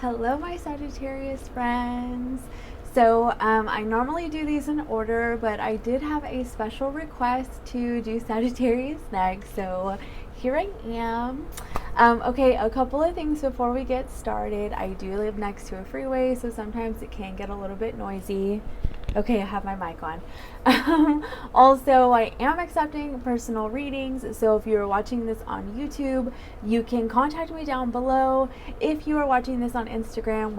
Hello, my Sagittarius friends. So I normally do these in order, but I did have a special request to do Sagittarius next. So here I am. Okay, a couple of things before we get started. I do live next to a freeway, so sometimes it can get a little bit noisy. Okay, I have my mic on. Also, I am accepting personal readings, so if you're watching this on YouTube, you can contact me down below. If you are watching this on Instagram,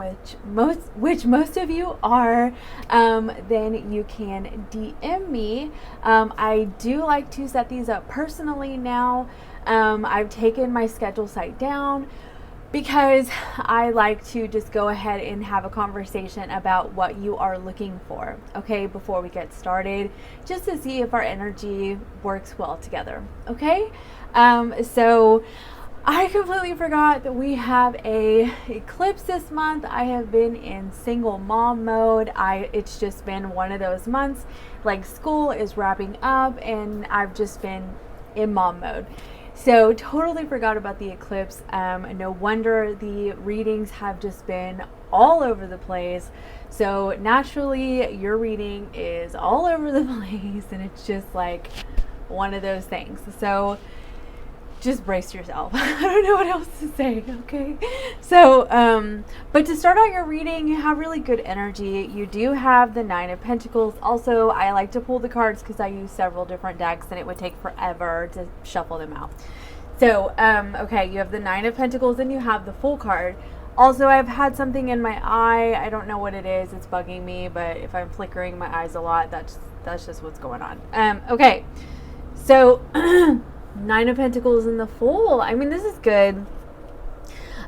which most of you are, then you can DM me. I do like to set these up personally now. I've taken my schedule site down because I like to just go ahead and have a conversation about what you are looking for, okay, before we get started, just to see if our energy works well together, okay? So I completely forgot that we have a eclipse this month. I have been in single mom mode. It's just been one of those months, like school is wrapping up and I've just been in mom mode. So totally forgot about the eclipse. No wonder the readings have just been all over the place. So naturally your reading is all over the place and it's just like one of those things. So just brace yourself. I don't know what else to say, okay? So, but to start out your reading, you have really good energy. You do have the Nine of Pentacles. Also, I like to pull the cards because I use several different decks and it would take forever to shuffle them out. So, okay, you have the Nine of Pentacles and you have the Fool card. Also, I've had something in my eye. I don't know what it is. It's bugging me, but if I'm flickering my eyes a lot, that's just what's going on. Okay, so Nine of Pentacles and the Fool. I mean, this is good.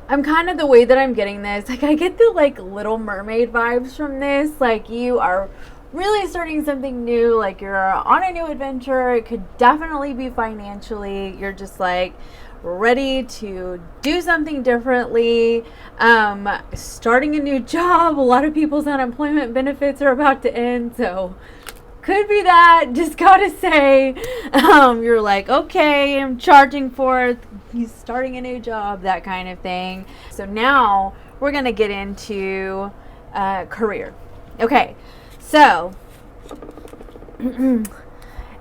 I'm kind of the way that I'm getting this. Like, I get the like Little Mermaid vibes from this. Like, you are really starting something new. Like, you're on a new adventure. It could definitely be financially. You're just like ready to do something differently. Starting a new job. A lot of people's unemployment benefits are about to end. So could be that. Just gotta say, you're like, okay, I'm charging for it. He's starting a new job, that kind of thing. So now we're gonna get into career. Okay, so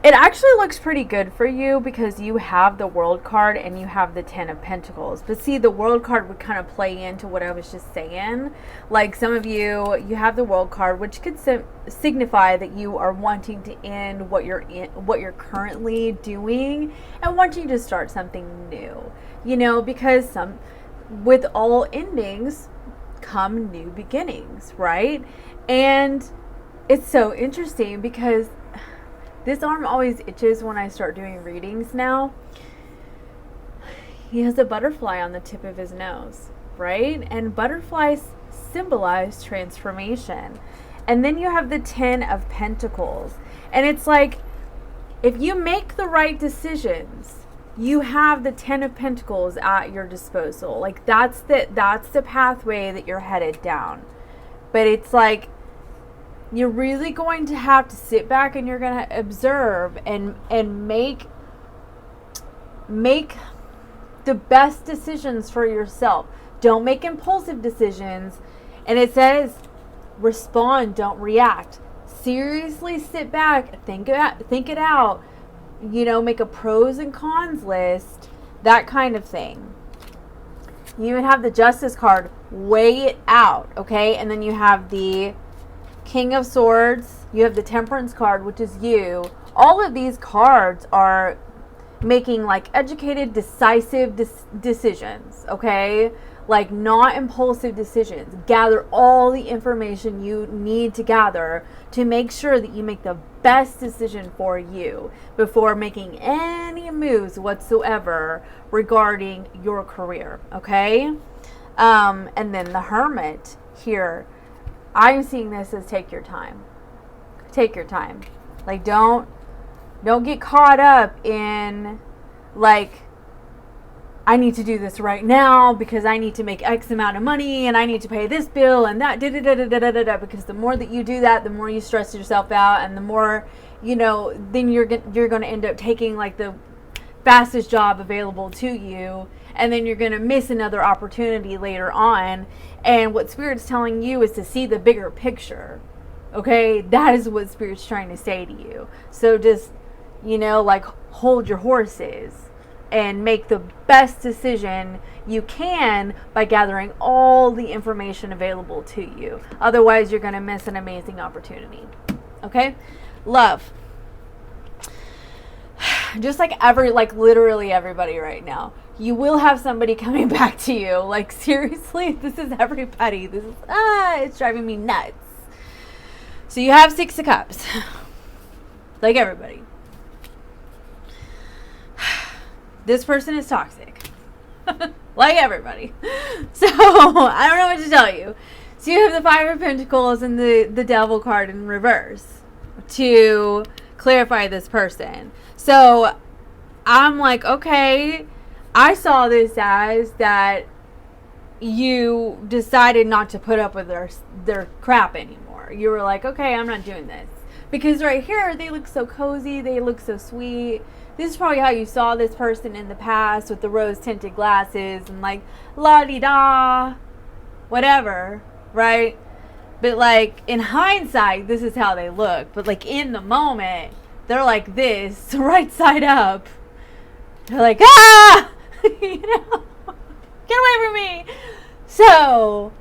it actually looks pretty good for you because you have the World card and you have the Ten of Pentacles. But see, the World card would kind of play into what I was just saying. Like, some of you have the World card, which could signify that you are wanting to end what you're currently doing and wanting to start something new. You know, because with all endings come new beginnings, right? And it's so interesting because this arm always itches when I start doing readings now. He has a butterfly on the tip of his nose, right? And butterflies symbolize transformation. And then you have the Ten of Pentacles. And it's like, if you make the right decisions, you have the Ten of Pentacles at your disposal. Like, that's the pathway that you're headed down. But it's like, you're really going to have to sit back and you're going to observe and make the best decisions for yourself. Don't make impulsive decisions. And it says, respond, don't react. Seriously sit back, think it out. You know, make a pros and cons list, that kind of thing. You even have the Justice card, weigh it out, okay? And then you have the King of Swords, you have the Temperance card, which is you. All of these cards are making like educated, decisive decisions, okay? Like, not impulsive decisions. Gather all the information you need to gather to make sure that you make the best decision for you before making any moves whatsoever regarding your career, okay? And then the Hermit here, I'm seeing this as take your time. Take your time. Like, don't get caught up in, like, I need to do this right now because I need to make X amount of money and I need to pay this bill and that, because the more that you do that, the more you stress yourself out, and the more, you know, then you're going to end up taking like the fastest job available to you and then you're going to miss another opportunity later on. And what Spirit's telling you is to see the bigger picture. Okay, that is what Spirit's trying to say to you. So just, like, hold your horses and make the best decision you can by gathering all the information available to you. Otherwise, you're going to miss an amazing opportunity. Okay? Love. Just like literally everybody right now. You will have somebody coming back to you. Like, seriously, this is everybody. This is, it's driving me nuts. So you have 6 of Cups. Like everybody. This person is toxic. Like everybody. So, I don't know what to tell you. So you have the 5 of Pentacles and the Devil card in reverse to clarify this person. So, I'm like, okay, I saw this as that you decided not to put up with their crap anymore. You were like, okay, I'm not doing this. Because right here, they look so cozy. They look so sweet. This is probably how you saw this person in the past with the rose-tinted glasses and like, la-di-da, whatever, right? But like, in hindsight, this is how they look. But like, in the moment, they're like this, right side up. They're like, ah! Get away from me! So,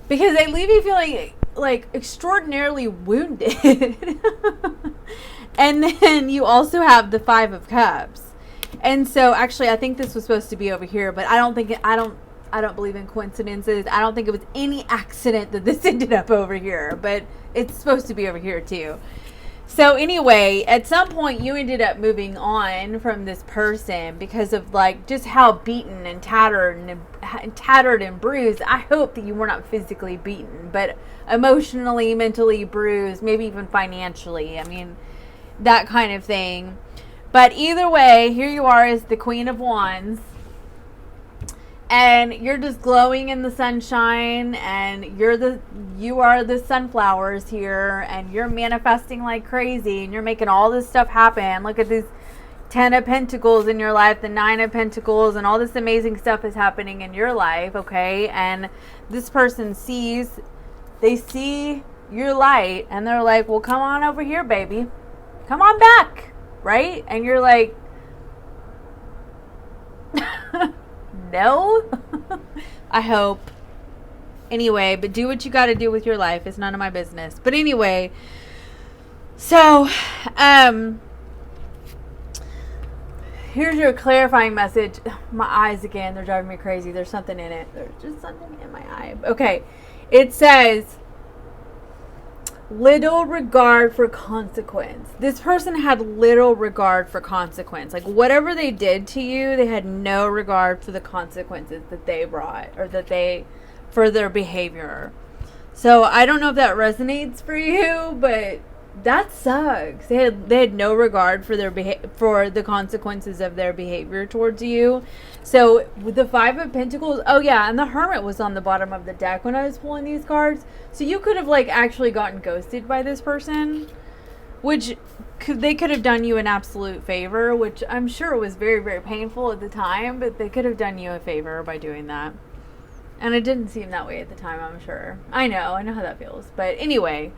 because they leave you feeling like extraordinarily wounded. And then you also have the 5 of Cups. And so actually I think this was supposed to be over here, but I don't believe in coincidences. I don't think it was any accident that this ended up over here, but it's supposed to be over here too. So anyway, at some point you ended up moving on from this person because of like just how beaten and tattered and bruised. I hope that you were not physically beaten, but emotionally, mentally bruised, maybe even financially. I mean, that kind of thing. But either way, here you are as the Queen of Wands. And you're just glowing in the sunshine, and you are the sunflowers here, and you're manifesting like crazy, and you're making all this stuff happen. Look at this 10 of Pentacles in your life, the 9 of Pentacles, and all this amazing stuff is happening in your life, okay? And this person they see your light, and they're like, well, come on over here, baby. Come on back, right? And you're like, no. I hope. Anyway, but do what you got to do with your life. It's none of my business. But anyway, so here's your clarifying message. My eyes again, they're driving me crazy. There's something in it. There's just something in my eye. Okay. It says little regard for consequence. This person had little regard for consequence. Like whatever they did to you, they had no regard for the consequences that they brought or for their behavior. So I don't know if that resonates for you, but that sucks. They had no regard for for the consequences of their behavior towards you. So with the 5 of Pentacles, oh yeah, and the Hermit was on the bottom of the deck when I was pulling these cards. So you could have like actually gotten ghosted by this person, which they could have done you an absolute favor, which I'm sure was very, very painful at the time, but they could have done you a favor by doing that. And it didn't seem that way at the time, I'm sure. I know how that feels. But anyway,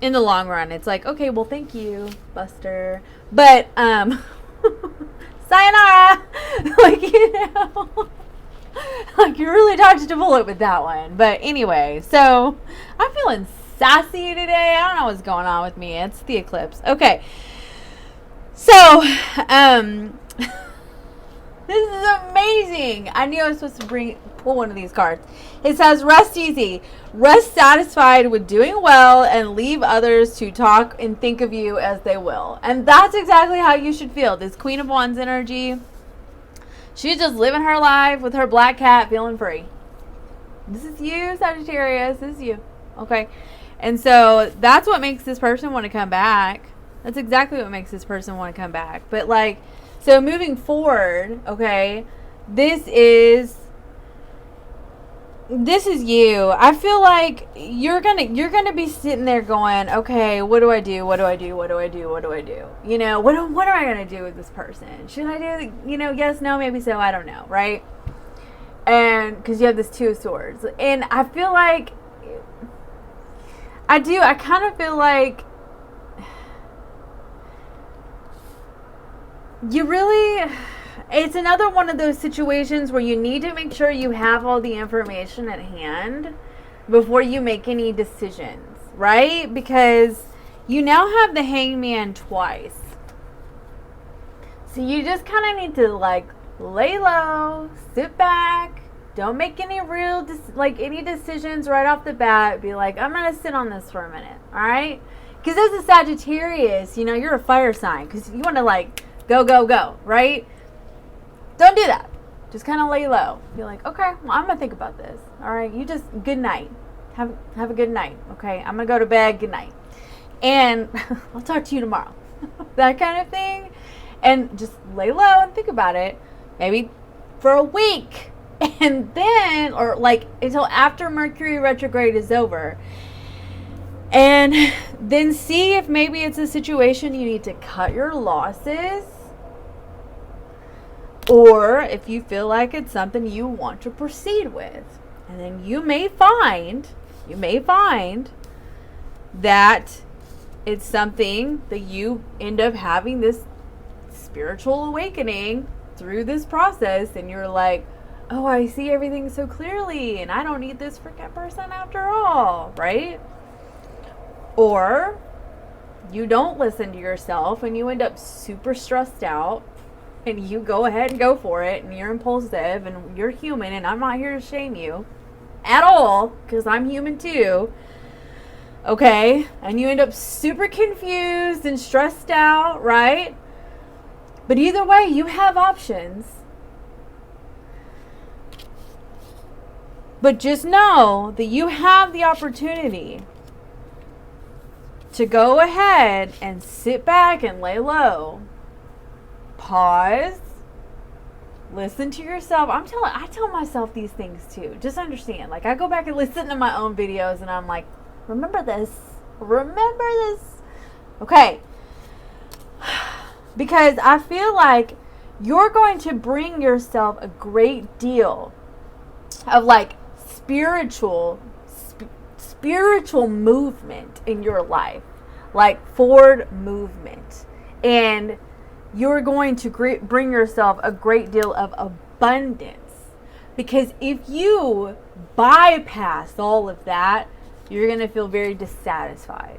in the long run, it's like, okay, well, thank you, Buster. But, sayonara! Like, like you really dodged a bullet with that one. But anyway, so I'm feeling sassy today. I don't know what's going on with me. It's the eclipse. Okay. So, this is amazing. I knew I was supposed to pull one of these cards. It says, rest easy. Rest satisfied with doing well and leave others to talk and think of you as they will. And that's exactly how you should feel. This Queen of Wands energy. She's just living her life with her black cat, feeling free. This is you, Sagittarius. This is you. Okay. And so that's what makes this person want to come back. That's exactly what makes this person want to come back. But like, so moving forward, okay, this is this is you. I feel like you're gonna be sitting there going, okay, what do I do? What do I do? What do I do? What do I do? You know, what am I gonna do with this person? Should I do, you know, yes, no, maybe so, I don't know, right? And because you have this Two of Swords, and I feel like I kind of feel like you really, it's another one of those situations where you need to make sure you have all the information at hand before you make any decisions, right? Because you now have the Hangman twice. So you just kind of need to like lay low, sit back, don't make any real any decisions right off the bat. Be like, I'm going to sit on this for a minute, all right? Because as a Sagittarius, you know, you're a fire sign because you want to like go, go, go, right? Don't do that. Just kind of lay low. Be like, okay, well, I'm going to think about this. All right, you just, good night. Have a good night, okay? I'm going to go to bed. Good night. And I'll talk to you tomorrow. That kind of thing. And just lay low and think about it. Maybe for a week. And then, or like until after Mercury retrograde is over. And then see if maybe it's a situation you need to cut your losses. Or if you feel like it's something you want to proceed with. And then you may find that it's something that you end up having this spiritual awakening through this process. And you're like, oh, I see everything so clearly. And I don't need this freaking person after all. Right? Or you don't listen to yourself and you end up super stressed out. And you go ahead and go for it, and you're impulsive, and you're human, and I'm not here to shame you at all, because I'm human too, okay? And you end up super confused and stressed out, right? But either way, you have options. But just know that you have the opportunity to go ahead and sit back and lay low. Pause, listen to yourself. I tell myself these things too. Just understand. Like, I go back and listen to my own videos and I'm like, remember this. Okay. Because I feel like you're going to bring yourself a great deal of like spiritual movement in your life. Like forward movement. And you're going to bring yourself a great deal of abundance. Because if you bypass all of that, you're going to feel very dissatisfied.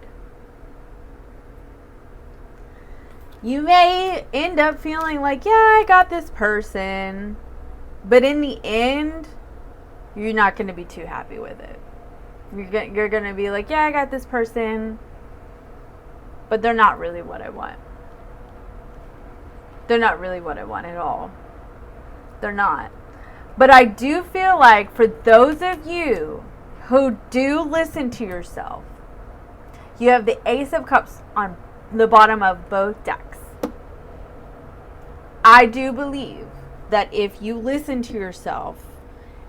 You may end up feeling like, yeah, I got this person. But in the end, you're not going to be too happy with it. You're going to be like, yeah, I got this person. But they're not really what I want. They're not really what I want at all. They're not. But I do feel like for those of you who do listen to yourself, you have the Ace of Cups on the bottom of both decks. I do believe that if you listen to yourself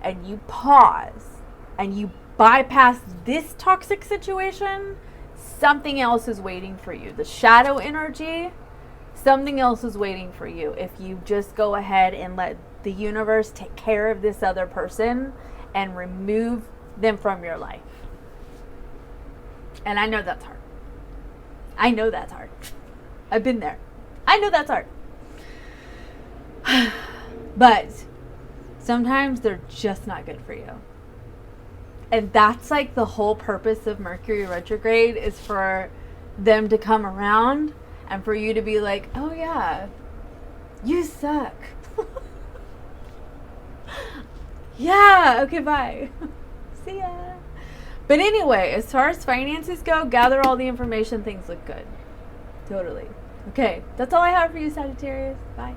and you pause and you bypass this toxic situation, something else is waiting for you. The shadow energy, something else is waiting for you if you just go ahead and let the universe take care of this other person and remove them from your life. And I know that's hard. I've been there. I know that's hard. But sometimes they're just not good for you. And that's like the whole purpose of Mercury retrograde, is for them to come around and for you to be like, oh yeah, you suck. Yeah, okay, bye. See ya. But anyway, as far as finances go, gather all the information. Things look good. Totally. Okay, that's all I have for you, Sagittarius. Bye.